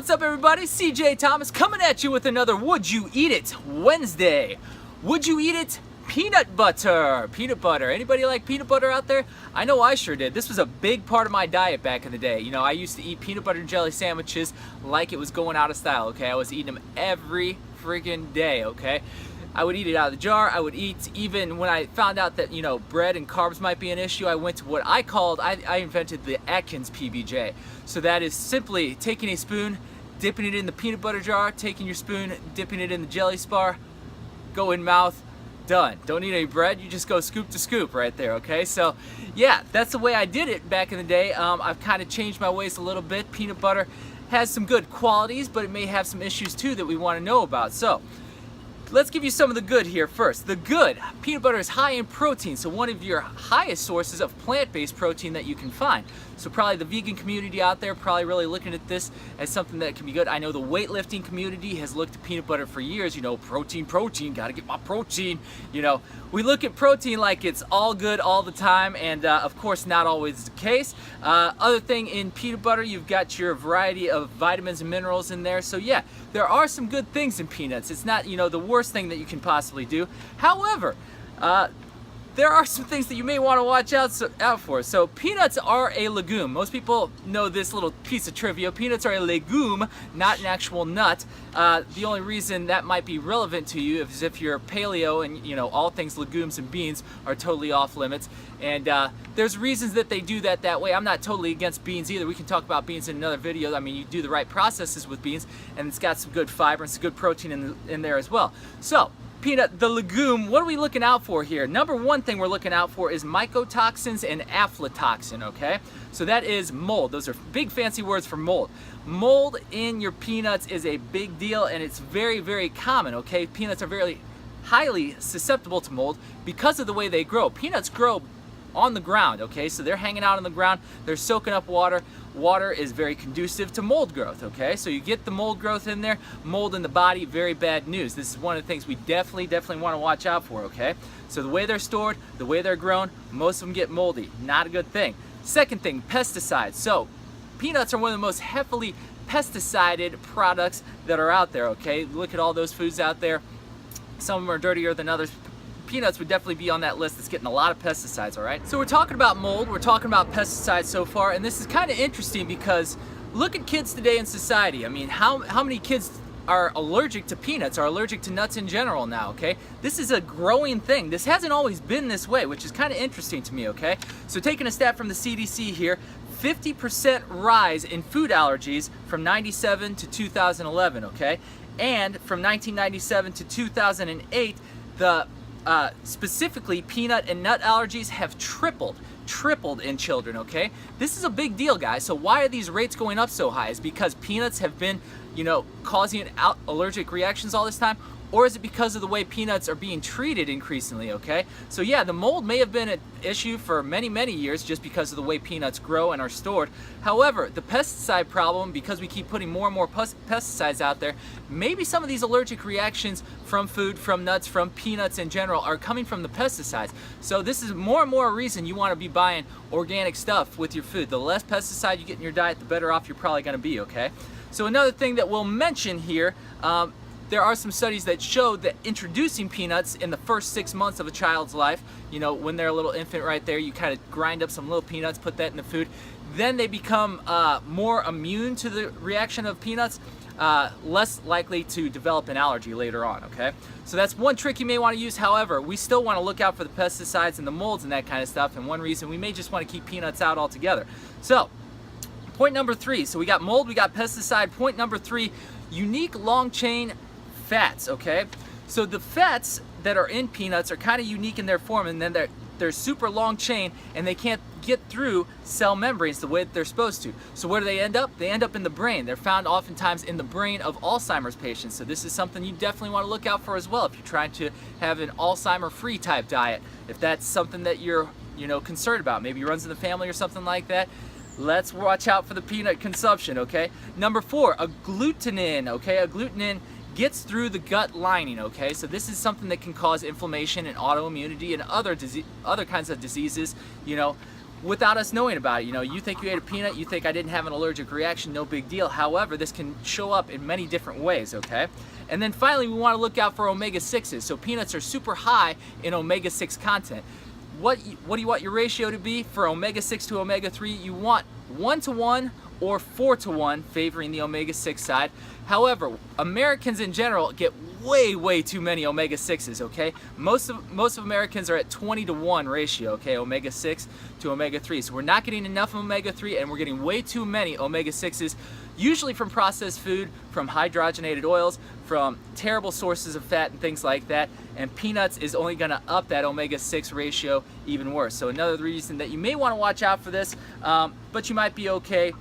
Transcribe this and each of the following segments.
What's up, everybody? CJ Thomas coming at you with another Would You Eat It Wednesday. Would you eat it? Peanut butter. Peanut butter. Anybody like peanut butter out there? I know I sure did. This was a big part of my diet back in the day. You know, I used to eat peanut butter and jelly sandwiches like it was going out of style, okay? I was eating them every freaking day, okay? I would eat it out of the jar. I would eat, even when I found out that, you know, bread and carbs might be an issue, I went to what I invented the Atkins PBJ. So that is simply taking a spoon, dipping it in the peanut butter jar, taking your spoon, dipping it in the jelly spar, go in mouth, done. Don't need any bread, you just go scoop to scoop right there, okay? So yeah, that's the way I did it back in the day. I've kind of changed my ways a little bit. Peanut butter has some good qualities, but it may have some issues too that we want to know about. So let's give you some of the good here first. The good, peanut butter is high in protein, so one of your highest sources of plant-based protein that you can find. So probably the vegan community out there probably really looking at this as something that can be good. I know the weightlifting community has looked at peanut butter for years. You know, protein, gotta get my protein. You know, we look at protein like it's all good all the time, and of course not always the case. Other thing in peanut butter, you've got your variety of vitamins and minerals in there. So yeah, there are some good things in peanuts. It's not, you know, the worst thing that you can possibly do. However, there are some things that you may want to watch out for. So peanuts are a legume. Most people know this little piece of trivia. Peanuts are a legume, not an actual nut. The only reason that might be relevant to you is if you're paleo and, you know, all things legumes and beans are totally off limits. And there's reasons that they do that way. I'm not totally against beans either. We can talk about beans in another video. I mean, you do the right processes with beans, and it's got some good fiber and some good protein in there as well. So peanut, the legume, what are we looking out for here? Number one thing we're looking out for is mycotoxins and aflatoxin, okay? So that is mold. Those are big fancy words for mold. Mold in your peanuts is a big deal, and it's very, very common, okay? Peanuts are very highly susceptible to mold because of the way they grow. Peanuts grow on the ground, okay? So they're hanging out on the ground, they're soaking up water. Water is very conducive to mold growth, okay? So you get the mold growth in there, mold in the body, very bad news. This is one of the things we definitely want to watch out for, okay? So the way they're stored, the way they're grown, most of them get moldy. Not a good thing. Second thing, pesticides. So peanuts are one of the most heavily pesticided products that are out there, okay? Look at all those foods out there. Some of them are dirtier than others. Peanuts would definitely be on that list that's getting a lot of pesticides, all right? So we're talking about mold, we're talking about pesticides so far, and this is kind of interesting because look at kids today in society. I mean, how many kids are allergic to peanuts, are allergic to nuts in general now, okay? This is a growing thing. This hasn't always been this way, which is kind of interesting to me, okay? So taking a stat from the CDC here, 50% rise in food allergies from 97 to 2011, okay? And from 1997 to 2008, the specifically peanut and nut allergies have tripled in children, okay? This is a big deal, guys. So why are these rates going up so high? Is it because peanuts have been, you know, causing allergic reactions all this time? Or is it because of the way peanuts are being treated increasingly, okay? So yeah, the mold may have been an issue for many, many years just because of the way peanuts grow and are stored. However, the pesticide problem, because we keep putting more and more pesticides out there, maybe some of these allergic reactions from food, from nuts, from peanuts in general are coming from the pesticides. So this is more and more a reason you want to be buying organic stuff with your food. The less pesticide you get in your diet, the better off you're probably going to be, okay? So another thing that we'll mention here, there are some studies that show that introducing peanuts in the first 6 months of a child's life, you know, when they're a little infant right there, you kind of grind up some little peanuts, put that in the food, then they become more immune to the reaction of peanuts, less likely to develop an allergy later on, okay? So that's one trick you may want to use. However, we still want to look out for the pesticides and the molds and that kind of stuff, and one reason we may just want to keep peanuts out altogether. So point number 3, so we got mold, we got pesticide. Point number 3, unique long chain fats, okay? So the fats that are in peanuts are kind of unique in their form, and then they're super long chain, and they can't get through cell membranes the way that they're supposed to. So where do they end up? They end up in the brain. They're found oftentimes in the brain of Alzheimer's patients. So this is something you definitely want to look out for as well if you're trying to have an Alzheimer-free type diet. If that's something that you're, you know, concerned about, maybe runs in the family or something like that, let's watch out for the peanut consumption, okay? Number 4, agglutinin, okay? Agglutinin gets through the gut lining, okay? So this is something that can cause inflammation and autoimmunity and other kinds of diseases, you know. without us knowing about it. You know, you think you ate a peanut, you think I didn't have an allergic reaction, no big deal. However, this can show up in many different ways, okay? And then finally, we want to look out for omega-6s. So peanuts are super high in omega-6 content. What do you want your ratio to be for omega-6 to omega-3? You want 1-to-1 or 4-to-1, favoring the omega-6 side. However, Americans in general get way too many omega-6s, okay? Most of Americans are at 20-to-1 ratio, okay, omega-6 to omega-3. So we're not getting enough omega-3 and we're getting way too many omega-6s, usually from processed food, from hydrogenated oils, from terrible sources of fat and things like that. And peanuts is only gonna up that omega-6 ratio even worse. So another reason that you may wanna watch out for this, but you might be okay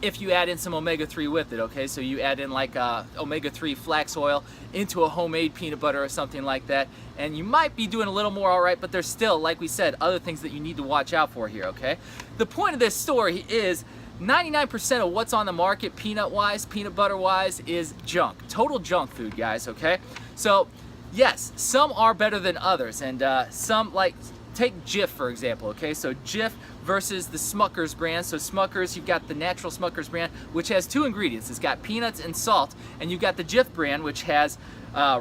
if you add in some omega-3 with it, okay? So you add in like omega-3 flax oil into a homemade peanut butter or something like that, and you might be doing a little more all right, but there's still, like we said, other things that you need to watch out for here, okay? The point of this story is 99% of what's on the market peanut-wise, peanut butter-wise, is junk. Total junk food, guys, okay? So, yes, some are better than others, and some, like, take Jif, for example, okay? So Jif versus the Smucker's brand. So Smucker's, you've got the natural Smucker's brand, which has 2 ingredients. It's got peanuts and salt, and you've got the Jif brand, which has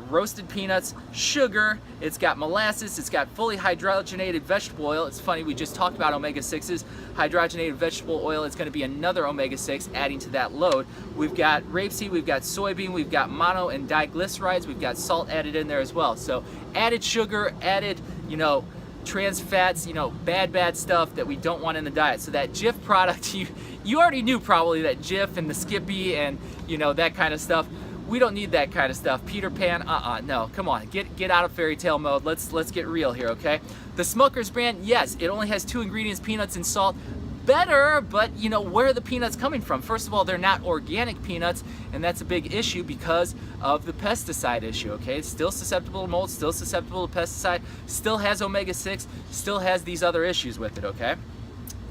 roasted peanuts, sugar, it's got molasses, it's got fully hydrogenated vegetable oil. It's funny, we just talked about omega-6s. Hydrogenated vegetable oil is going to be another omega-6 adding to that load. We've got rapeseed, we've got soybean, we've got mono and diglycerides, we've got salt added in there as well. So added sugar, added, you know, trans fats, you know, bad stuff that we don't want in the diet. So that Jif product, you already knew probably that Jif and the Skippy and, you know, that kind of stuff. We don't need that kind of stuff. Peter Pan, no, come on, get out of fairy tale mode. Let's get real here, okay? The Smucker's brand, yes, it only has 2 ingredients, peanuts and salt. Better, but you know, where are the peanuts coming from? First of all, they're not organic peanuts, and that's a big issue because of the pesticide issue, okay? It's still susceptible to mold, still susceptible to pesticide, still has omega-6, still has these other issues with it, okay?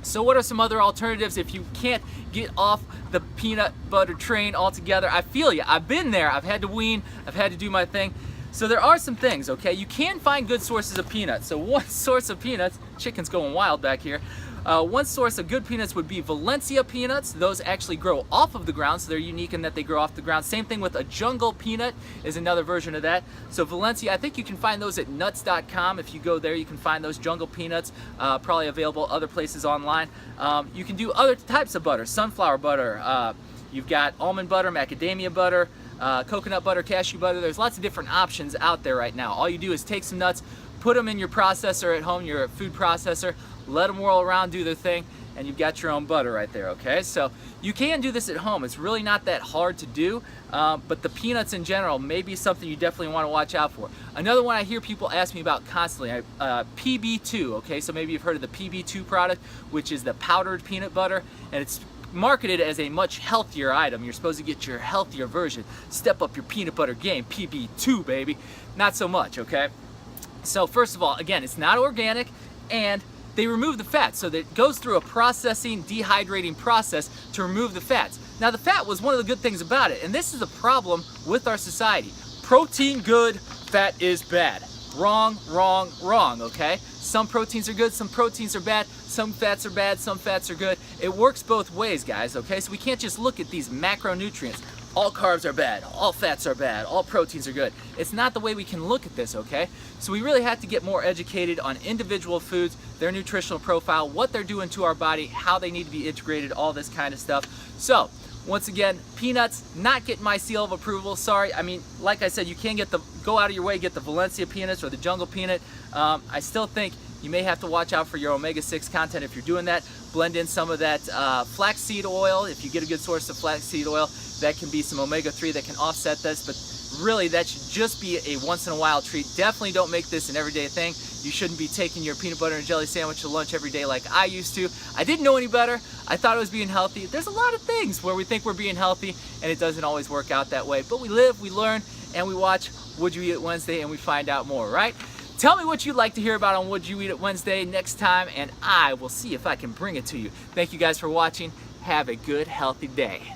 So what are some other alternatives if you can't get off the peanut butter train altogether? I feel you, I've been there, I've had to wean, I've had to do my thing. So there are some things, okay? You can find good sources of peanuts. So one source of peanuts, chicken's going wild back here. One source of good peanuts would be Valencia peanuts. Those actually grow off of the ground, so they're unique in that they grow off the ground. Same thing with a jungle peanut is another version of that. So Valencia, I think you can find those at nuts.com. If you go there, you can find those jungle peanuts, probably available other places online. You can do other types of butter, sunflower butter. You've got almond butter, macadamia butter, coconut butter, cashew butter. There's lots of different options out there right now. All you do is take some nuts, put them in your processor at home, your food processor, let them whirl around, do their thing, and you've got your own butter right there, okay? So you can do this at home. It's really not that hard to do, but the peanuts in general may be something you definitely want to watch out for. Another one I hear people ask me about constantly, PB2, okay? So maybe you've heard of the PB2 product, which is the powdered peanut butter, and it's marketed as a much healthier item. You're supposed to get your healthier version. Step up your peanut butter game, PB2, baby. Not so much, okay? So first of all, again, it's not organic, and they remove the fats, so that it goes through a processing, dehydrating process to remove the fats. Now the fat was one of the good things about it, and this is a problem with our society. Protein good, fat is bad. Wrong, wrong, wrong, okay? Some proteins are good, some proteins are bad, some fats are bad, some fats are good. It works both ways, guys, okay? So we can't just look at these macronutrients. All carbs are bad, all fats are bad, all proteins are good. It's not the way we can look at this, okay? So we really have to get more educated on individual foods, their nutritional profile, what they're doing to our body, how they need to be integrated, all this kind of stuff. So, once again, peanuts, not getting my seal of approval, sorry. I mean, like I said, you can go out of your way, get the Valencia peanuts or the jungle peanut. I still think you may have to watch out for your omega-6 content if you're doing that. Blend in some of that flaxseed oil. If you get a good source of flaxseed oil, that can be some omega-3 that can offset this, but really that should just be a once in a while treat. Definitely don't make this an everyday thing. You shouldn't be taking your peanut butter and jelly sandwich to lunch every day like I used to. I didn't know any better. I thought I was being healthy. There's a lot of things where we think we're being healthy and it doesn't always work out that way, but we live, we learn, and we watch Would You Eat It Wednesday and we find out more, right? Tell me what you'd like to hear about on Would You Eat It Wednesday next time, and I will see if I can bring it to you. Thank you guys for watching. Have a good, healthy day.